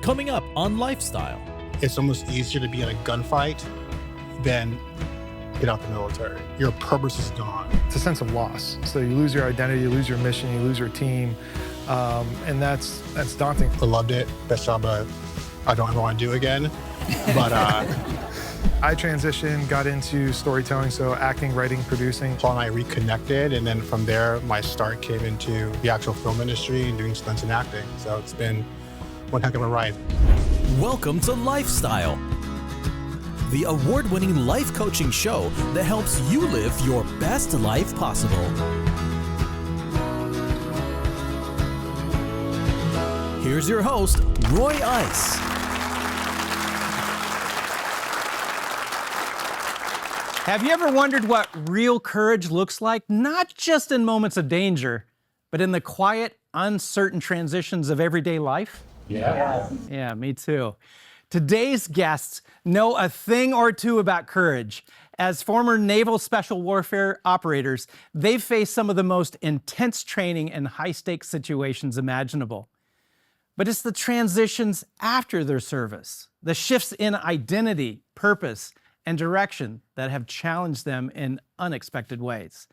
Coming up on Lifestyle. It's almost easier to be in a gunfight than get out the military. Your purpose is gone. It's a sense of loss. So you lose your identity, you lose your mission, you lose your team, and that's daunting. I loved it. Best job I don't ever want to do again. But I transitioned, got into storytelling, so acting, writing, producing. Paul and I reconnected, and then from there, my start came into the actual film industry and doing stunts and acting. So it's been one heck of a ride. Welcome to Lifestyle, the award-winning life coaching show that helps you live your best life possible. Here's your host, Roy Ice. Have you ever wondered what real courage looks like? Not just in moments of danger, but in the quiet, uncertain transitions of everyday life? Yeah, me too. Today's guests know a thing or two about courage. As former Naval Special Warfare operators, they've faced some of the most intense training and high-stakes situations imaginable. But it's the transitions after their service, the shifts in identity, purpose, and direction that have challenged them in unexpected ways.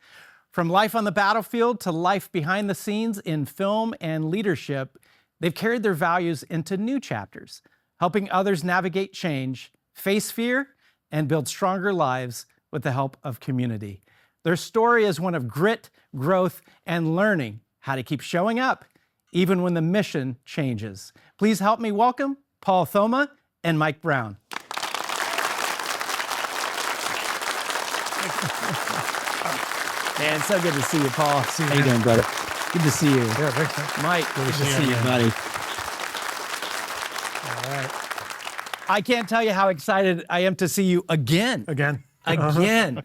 From life on the battlefield to life behind the scenes in film and leadership, they've carried their values into new chapters, helping others navigate change, face fear, and build stronger lives with the help of community. Their story is one of grit, growth, and learning how to keep showing up even when the mission changes. Please help me welcome Paul Thoma and Mike Brown. Man, so good to see you, Paul. How you doing, brother? Good to see you. Yeah, thanks, man. Mike, good to see you. Buddy. All right. I can't tell you how excited I am to see you again. Again. Again.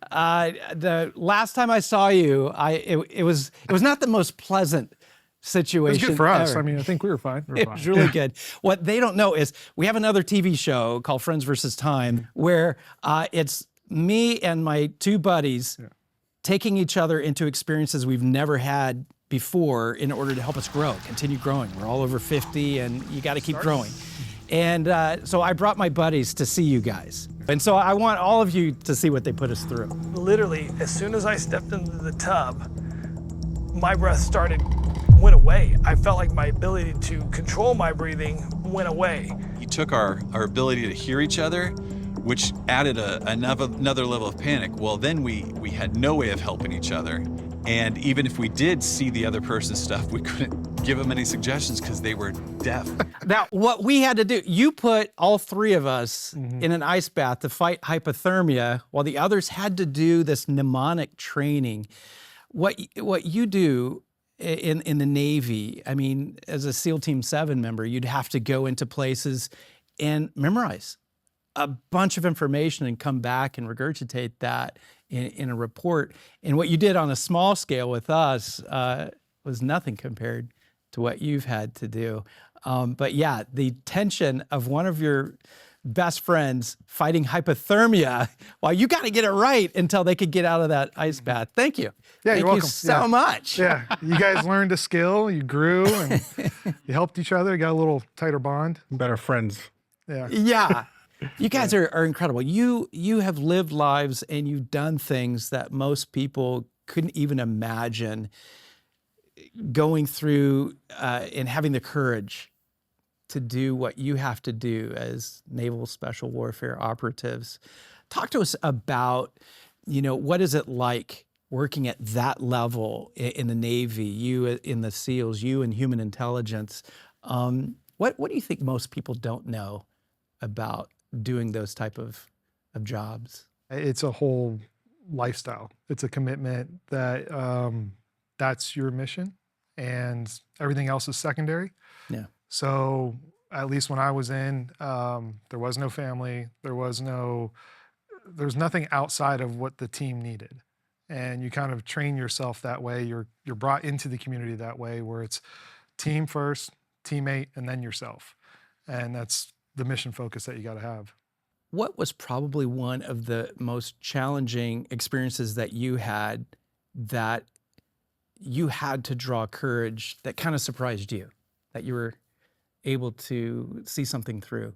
The last time I saw you, it was not the most pleasant situation. It was good for us. ever. I mean, I think we were fine. It was really good. What they don't know is we have another TV show called Friends vs. Time where it's me and my two buddies taking each other into experiences we've never had before in order to help us grow, continue growing. We're all over 50 and you got to keep growing. And so I brought my buddies to see you guys. And so I want all of you to see what they put us through. Literally, as soon as I stepped into the tub, my breath went away. I felt like my ability to control my breathing went away. He took our ability to hear each other, which added another level of panic. Well, then we had no way of helping each other. And even if we did see the other person's stuff, we couldn't give them any suggestions because they were deaf. Now, what we had to do, you put all three of us in an ice bath to fight hypothermia while the others had to do this mnemonic training. What you do in the Navy, I mean, as a SEAL Team 7 member, you'd have to go into places and memorize a bunch of information and come back and regurgitate that in a report. And what you did on a small scale with us was nothing compared to what you've had to do. But yeah, the tension of one of your best friends fighting hypothermia while you got to get it right until they could get out of that ice bath. Thank you. Yeah, Thank you're welcome. you so much. Yeah, you guys learned a skill, you grew, and you helped each other, you got a little tighter bond. Better friends. Yeah. Yeah. You guys are incredible. You have lived lives and you've done things that most people couldn't even imagine going through and having the courage to do what you have to do as Naval Special Warfare operatives. Talk to us about, what is it like working at that level in the Navy, you in the SEALs, you in human intelligence. What do you think most people don't know about doing those type of jobs? It's a whole lifestyle. It's a commitment that that's your mission and everything else is secondary. Yeah. So at least when I was in, there was no family. There was nothing outside of what the team needed. And you kind of train yourself that way. You're brought into the community that way, where it's team first, teammate, and then yourself. And that's the mission focus that you got to have. What was probably one of the most challenging experiences that you had to draw courage that kind of surprised you, that you were able to see something through?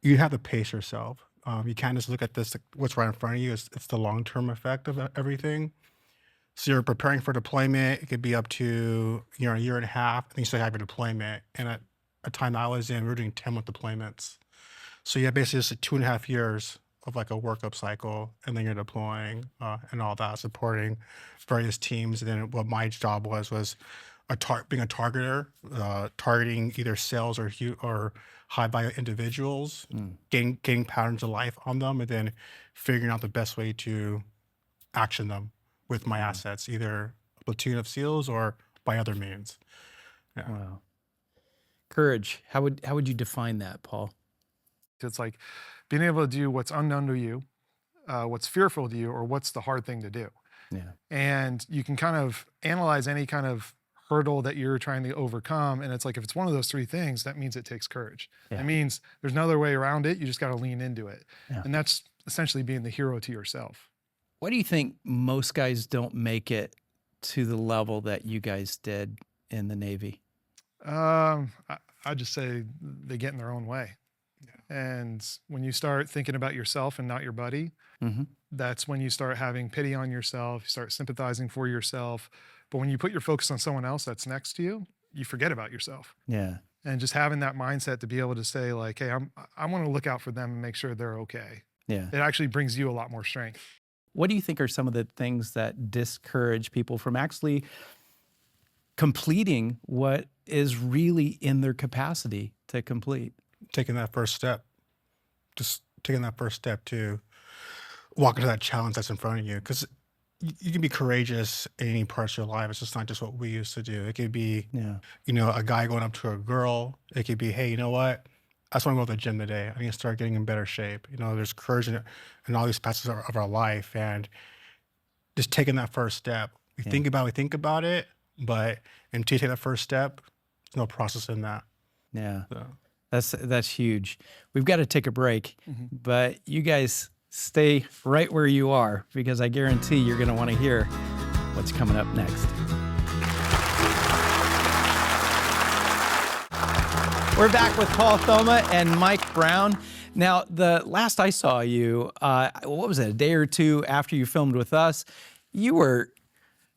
You have to pace yourself. You can't just look at this, what's right in front of you. It's the long-term effect of everything. So you're preparing for deployment. It could be up to a year and a half, and you still have your deployment. And at a time I was in, we were doing 10-month deployments. So you have basically just 2.5 years of like a workup cycle, and then you're deploying and all that, supporting various teams. And then what my job was being a targeter, targeting either sales or high value individuals, getting patterns of life on them, and then figuring out the best way to action them with my assets, either a platoon of SEALs or by other means. Yeah. Wow. Courage. How would you define that, Paul? It's like being able to do what's unknown to you, what's fearful to you, or what's the hard thing to do. Yeah. And you can kind of analyze any kind of hurdle that you're trying to overcome. And it's like, if it's one of those three things, that means it takes courage. Yeah. It means there's no other way around it. You just got to lean into it. Yeah. And that's essentially being the hero to yourself. Why do you think most guys don't make it to the level that you guys did in the Navy? I'd just say they get in their own way. And when you start thinking about yourself and not your buddy, that's when you start having pity on yourself, you start sympathizing for yourself. But when you put your focus on someone else that's next to you, you forget about yourself. Yeah. And just having that mindset to be able to say like, hey, I want to look out for them and make sure they're okay. Yeah. It actually brings you a lot more strength. What do you think are some of the things that discourage people from actually completing what is really in their capacity to complete? Taking that first step, just taking that first step to walk into that challenge that's in front of you. Because you can be courageous in any parts of your life. It's just not just what we used to do. It could be, a guy going up to a girl. It could be, hey, you know what? I just want to go to the gym today. I need to start getting in better shape. There's courage in all these facets of our life, and just taking that first step. We think about it, but until you take that first step, there's no process in that. Yeah. So. That's huge. We've got to take a break, but you guys stay right where you are, because I guarantee you're going to want to hear what's coming up next. We're back with Paul Thoma and Mike Brown. Now, the last I saw you, what was it, a day or two after you filmed with us, you were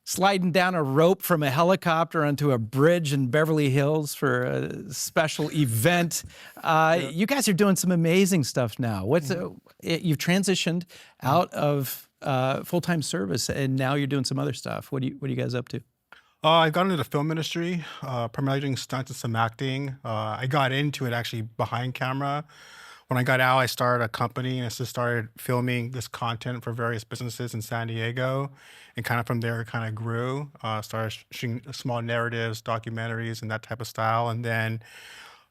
sliding down a rope from a helicopter onto a bridge in Beverly Hills for a special event. You guys are doing some amazing stuff now. You've transitioned out of full-time service, and now you're doing some other stuff. What are you guys up to? I got into the film industry, primarily doing stunts and some acting. I got into it actually behind camera. When I got out, I started a company and I just started filming this content for various businesses in San Diego. And kind of from there, it kind of grew. Started shooting small narratives, documentaries, and that type of style. And then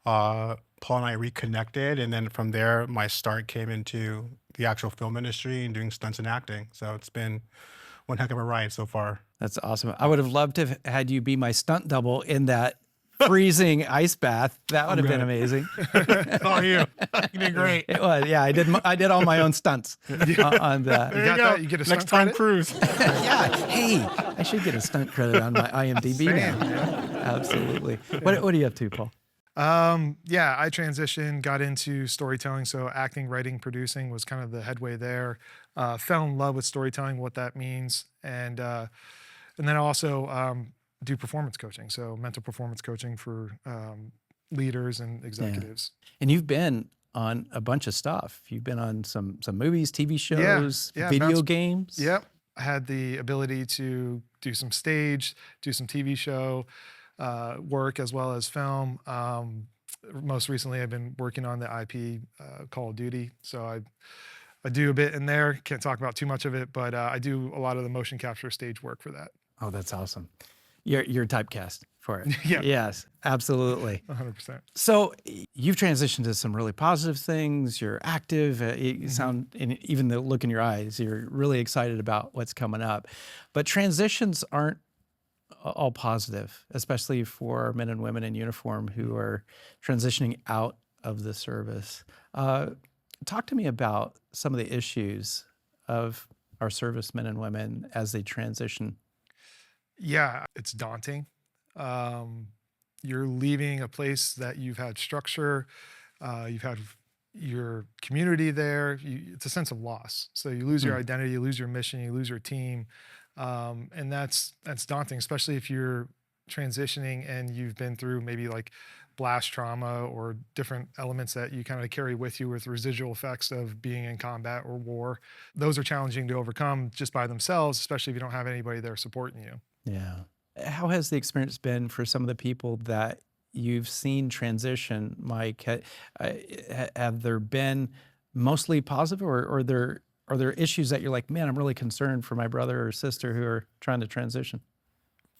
Paul and I reconnected. And then from there, my start came into the actual film industry and doing stunts and acting. So it's been one heck of a ride so far. That's awesome. I would have loved to have had you be my stunt double in that freezing ice bath. That would have been amazing. Oh, you did great. It was, yeah. I did all my own stunts on that. You got that? You get a stunt Next time credit? cruise. Yeah. Hey, I should get a stunt credit on my IMDb now. Absolutely. What are you up to, Paul? Yeah, I transitioned, got into storytelling. So acting, writing, producing was kind of the headway there. Fell in love with storytelling, what that means. And then I also do performance coaching. So mental performance coaching for leaders and executives. Yeah. And you've been on a bunch of stuff. You've been on some movies, TV shows, video games. Yep. I had the ability to do some stage, do some TV show work as well as film. Most recently, I've been working on the IP Call of Duty. So I do a bit in there. Can't talk about too much of it, but I do a lot of the motion capture stage work for that. Oh, that's awesome. You're typecast for it. Yeah. Yes, absolutely. 100%. So you've transitioned to some really positive things. You're active. You sound, and even the look in your eyes, you're really excited about what's coming up. But transitions aren't all positive, especially for men and women in uniform who are transitioning out of the service. Talk to me about some of the issues of our servicemen and women as they transition. Yeah, it's daunting. you're leaving a place that you've had structure, you've had your community there. It's a sense of loss. So you lose your identity, you lose your mission, you lose your team, and that's daunting, especially if you're transitioning and you've been through maybe like blast trauma or different elements that you kind of carry with you with residual effects of being in combat or war. Those are challenging to overcome just by themselves, especially if you don't have anybody there supporting you. Yeah. How has the experience been for some of the people that you've seen transition, Mike? Have there been mostly positive, or are there issues that you're like, man, I'm really concerned for my brother or sister who are trying to transition?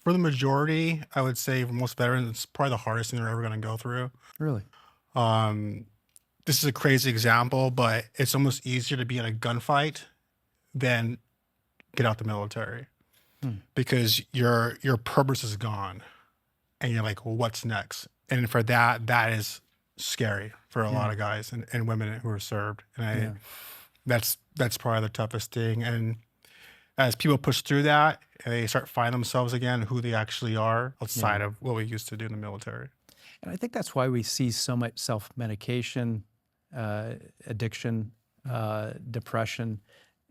For the majority, I would say for most veterans, it's probably the hardest thing they're ever going to go through. Really? This is a crazy example, but it's almost easier to be in a gunfight than get out the military because your purpose is gone, and you're like, well, what's next? And for that is scary for a lot of guys and women who are served, and that's probably the toughest thing. And as people push through that, they start finding themselves again, who they actually are outside of what we used to do in the military. And I think that's why we see so much self-medication, addiction, depression,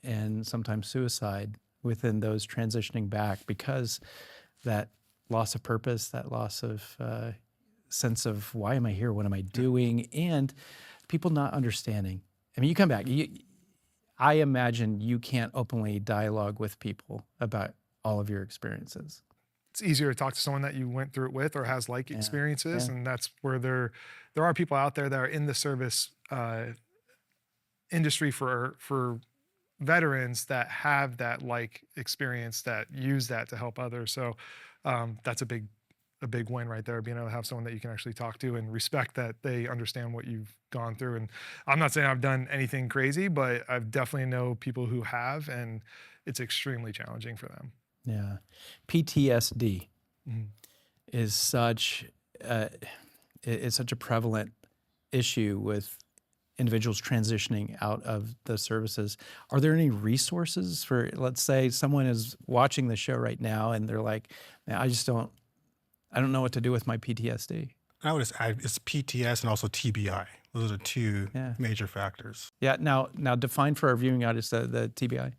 and sometimes suicide within those transitioning back, because that loss of purpose, that loss of sense of why am I here, what am I doing, and people not understanding. I mean, you come back, I imagine you can't openly dialogue with people about all of your experiences. It's easier to talk to someone that you went through it with or has like experiences, and that's where there are people out there that are in the service industry for veterans that have that like experience, that use that to help others. So that's a big win right there, being able to have someone that you can actually talk to and respect that they understand what you've gone through. And I'm not saying I've done anything crazy, but I've definitely know people who have, and it's extremely challenging for them. Yeah. PTSD is such a prevalent issue with individuals transitioning out of the services. Are there any resources for, let's say someone is watching the show right now and they're like, man, I don't know what to do with my PTSD. I would just add, it's PTS and also TBI. Those are the two major factors. Yeah. Now define for our viewing audience the TBI.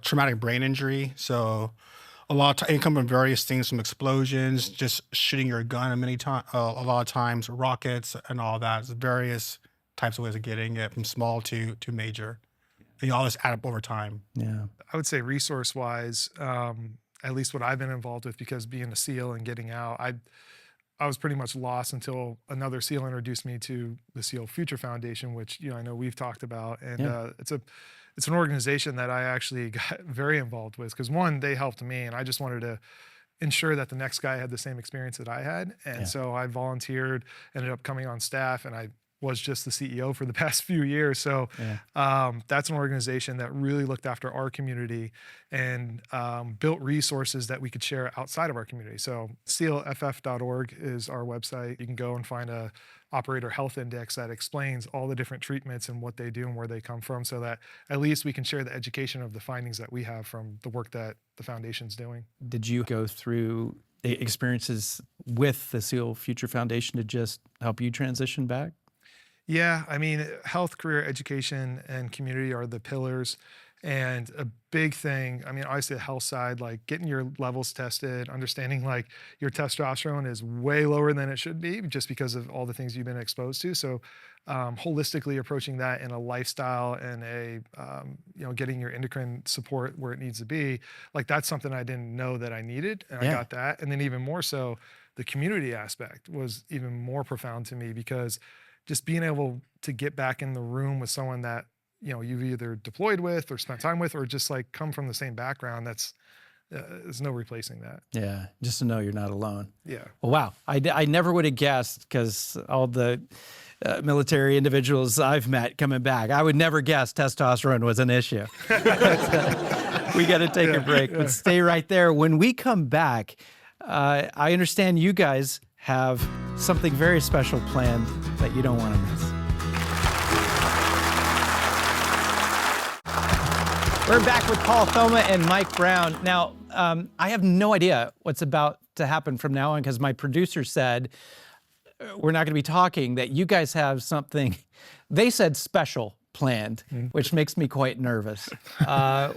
Traumatic brain injury. So a lot of it come from various things, from explosions, just shooting your gun a lot of times, rockets and all that. There's various types of ways of getting it, from small to major. And you all just add up over time. Yeah. I would say resource-wise, at least what I've been involved with, because being a SEAL and getting out, I was pretty much lost until another SEAL introduced me to the SEAL Future Foundation, which I know we've talked about, and it's an organization that I actually got very involved with, because one, they helped me, and I just wanted to ensure that the next guy had the same experience that I had, and so I volunteered, ended up coming on staff, and I was just the CEO for the past few years. So that's an organization that really looked after our community and built resources that we could share outside of our community. So sealff.org is our website. You can go and find a operator health index that explains all the different treatments and what they do and where they come from, so that at least we can share the education of the findings that we have from the work that the foundation's doing. Did you go through the experiences with the SEAL Future Foundation to just help you transition back? Yeah, I mean, health, career, education, and community are the pillars. And a big thing, I mean, obviously the health side, like getting your levels tested, understanding like your testosterone is way lower than it should be just because of all the things you've been exposed to. So holistically approaching that in a lifestyle and getting your endocrine support where it needs to be, like that's something I didn't know that I needed, and I got that. And then even more so, the community aspect was even more profound to me, because just being able to get back in the room with someone that you've either deployed with or spent time with, or just like come from the same background, there's no replacing that. Yeah, just to know you're not alone. Yeah. Well, wow, I never would have guessed, because all the military individuals I've met coming back, I would never guess testosterone was an issue. We got to take a break, but stay right there. When we come back, I understand you guys have something very special planned that you don't want to miss. We're back with Paul Thoma and Mike Brown. Now, I have no idea what's about to happen from now on because my producer said we're not going to be talking, that you guys have something, they said special planned, which makes me quite nervous.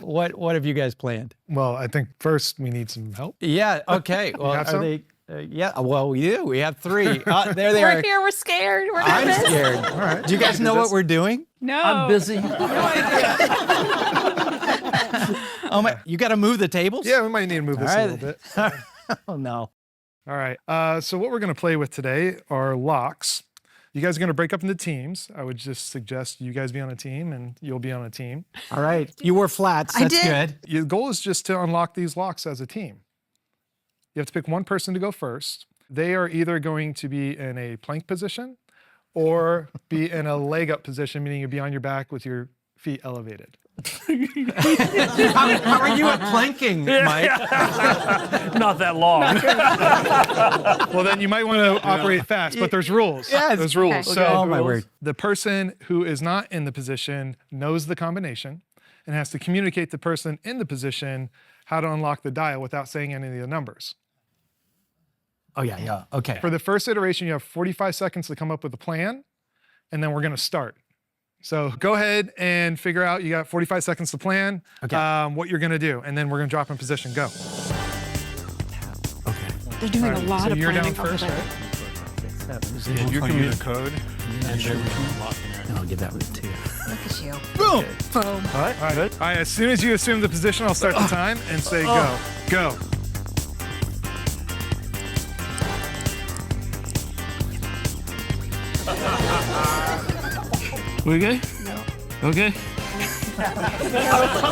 What have you guys planned? Well, I think first we need some help. Yeah, okay. Well, have are some? they? Yeah, well, we do. We have 3. There they We're are. here, we're scared, we're I'm nervous. scared. All right. Do you guys know what we're doing? No. I'm busy. Oh my! You got to move the tables. Yeah, we might need to move this All a right. little bit. Oh no. All right. So what we're going to play with today are locks. You guys are going to break up into teams. I would just suggest you guys be on a team and you'll be on a team. All right. You wore flats. I That's did. good. Your goal is just to unlock these locks as a team. You have to pick one person to go first. They are either going to be in a plank position or be in a leg up position, meaning you'll be on your back with your feet elevated. How are you at planking, Mike? Not that long. Well, then you might want to operate fast, but there's rules. Yes. There's rules. Okay. So Oh my word. the person who is not in the position knows the combination and has to communicate to the person in the position how to unlock the dial without saying any of the numbers. Oh yeah. Okay. For the first iteration, you have 45 seconds to come up with a plan, and then we're going to start. So go ahead and figure out, you got 45 seconds to plan what you're going to do, and then we're going to drop in position. Go. Okay. They're doing a lot so of you're down planning over first, there. right? You're going to use a code. I'll give that one too. Look at you. Boom. Boom. All right, good. All right, as soon as you assume the position, I'll start the time and say go. Go. We okay? No. Okay.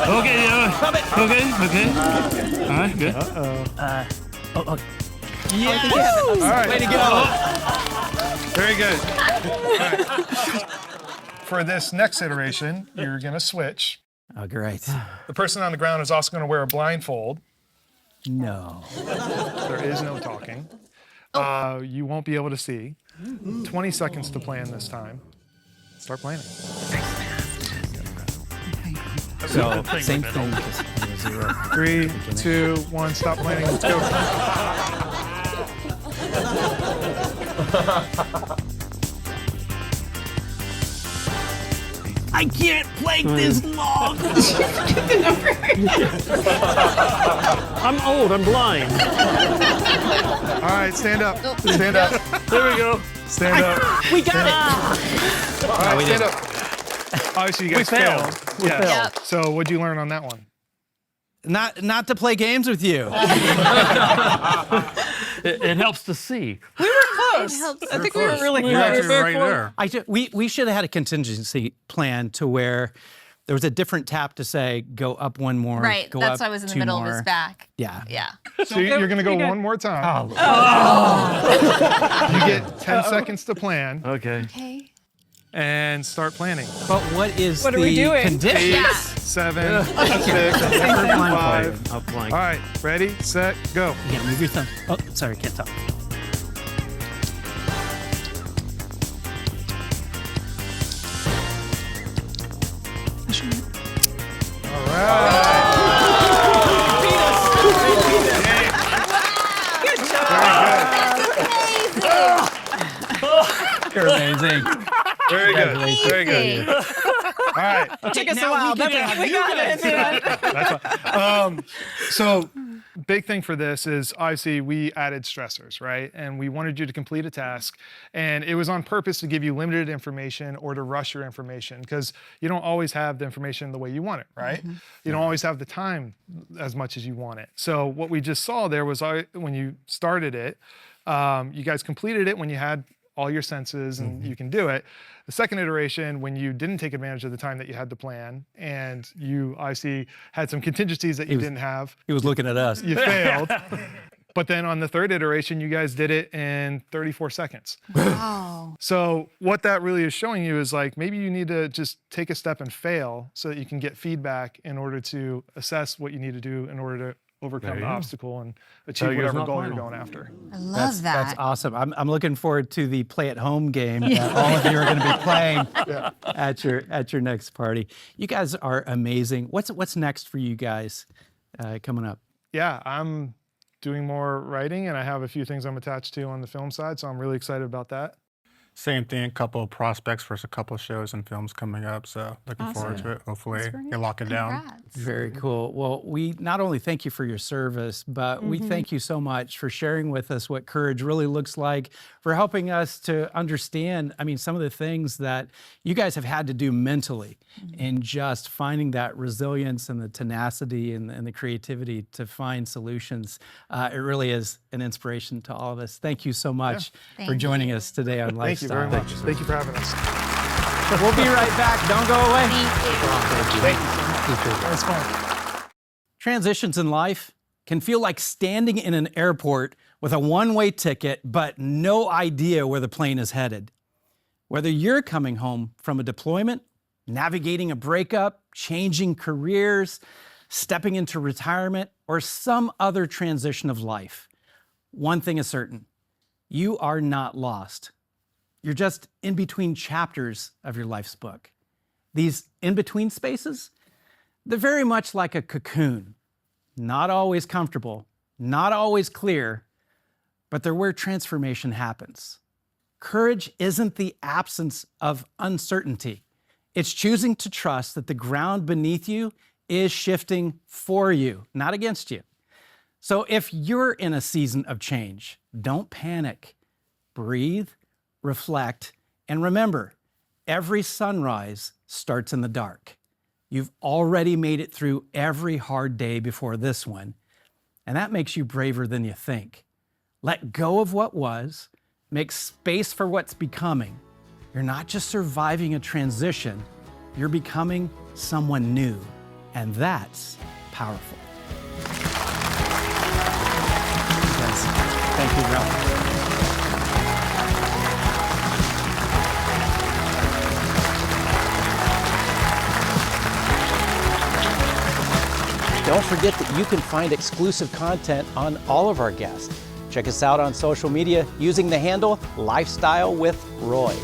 Okay, yeah. Okay. All right, good. All right. Way to go. Very good. All right. For this next iteration, you're going to switch. Oh, great. The person on the ground is also going to wear a blindfold. No. There is no talking. You won't be able to see. 20 seconds to plan this time. Start planning. So same thing. Just 0. 3, 2, 1, stop planning. Let's go. I can't plank this long. I'm old. I'm blind. All right, stand up. Stand up. There we go. Stand up. We got it. All right, stand up. Obviously, you guys failed. Yeah. Yep. So what'd you learn on that one? Not to play games with you. It helps to see. We were close. I think we were really You're close. actually right there. We should have had a contingency plan to where there was a different tap to say go up one more. Right, Go that's up why I was in the 2 middle more. of his back. Yeah. Yeah. So you're going to go one more time. Oh. You get 10 seconds to plan Okay. Okay. and start planning. But what is What are the we doing? condition? 8, Yeah. 7, 6, Never mind 5. I'll plank. All right, ready, set, go. Yeah, move your thumb. Oh, sorry, can't talk. All right. You're amazing. Very good. Very good. All right. Took us a now while, we but can we got it. So big thing for this is obviously we added stressors, right? And we wanted you to complete a task, and it was on purpose to give you limited information or to rush your information because you don't always have the information the way you want it, right? You don't always have the time as much as you want it. So what we just saw there was when you started it, you guys completed it when you had all your senses and you can do it. The second iteration, when you didn't take advantage of the time that you had to plan and you obviously had some contingencies that you didn't have, He was looking at us. you failed. But then on the third iteration, you guys did it in 34 seconds. Oh. So what that really is showing you is like, maybe you need to just take a step and fail so that you can get feedback in order to assess what you need to do in order to overcome the obstacle and achieve Tigers whatever not goal you're final. going after. I love that. That's awesome. I'm looking forward to the play at home game that all of you are going to be playing at your next party. You guys are amazing. What's next for you guys coming up? Yeah, I'm doing more writing, and I have a few things I'm attached to on the film side, so I'm really excited about that. Same thing, a couple of prospects for a couple of shows and films coming up, so looking forward to it. Hopefully, you lock it down. Congrats. Very cool. Well, we not only thank you for your service, but we thank you so much for sharing with us what courage really looks like, for helping us to understand, I mean, some of the things that you guys have had to do mentally, and just finding that resilience and the tenacity and the creativity to find solutions. It really is an inspiration to all of us. Thank you so much for Thank joining you. us today on Thank you very Lifestyle. much. Thank you for having us. We'll be right back. Don't go away. Thank you. That was fun. Transitions in life can feel like standing in an airport with a one-way ticket, but no idea where the plane is headed. Whether you're coming home from a deployment, navigating a breakup, changing careers, stepping into retirement, or some other transition of life, one thing is certain: you are not lost. You're just in between chapters of your life's book. These in-between spaces, they're very much like a cocoon. Not always comfortable, not always clear, but they're where transformation happens. Courage isn't the absence of uncertainty. It's choosing to trust that the ground beneath you is shifting for you, not against you. So if you're in a season of change, don't panic. Breathe, reflect, and remember, every sunrise starts in the dark. You've already made it through every hard day before this one, and that makes you braver than you think. Let go of what was, make space for what's becoming. You're not just surviving a transition, you're becoming someone new, and that's powerful. Yes. Thank you, Ralph. Don't forget that you can find exclusive content on all of our guests. Check us out on social media using the handle Lifestyle with Roy.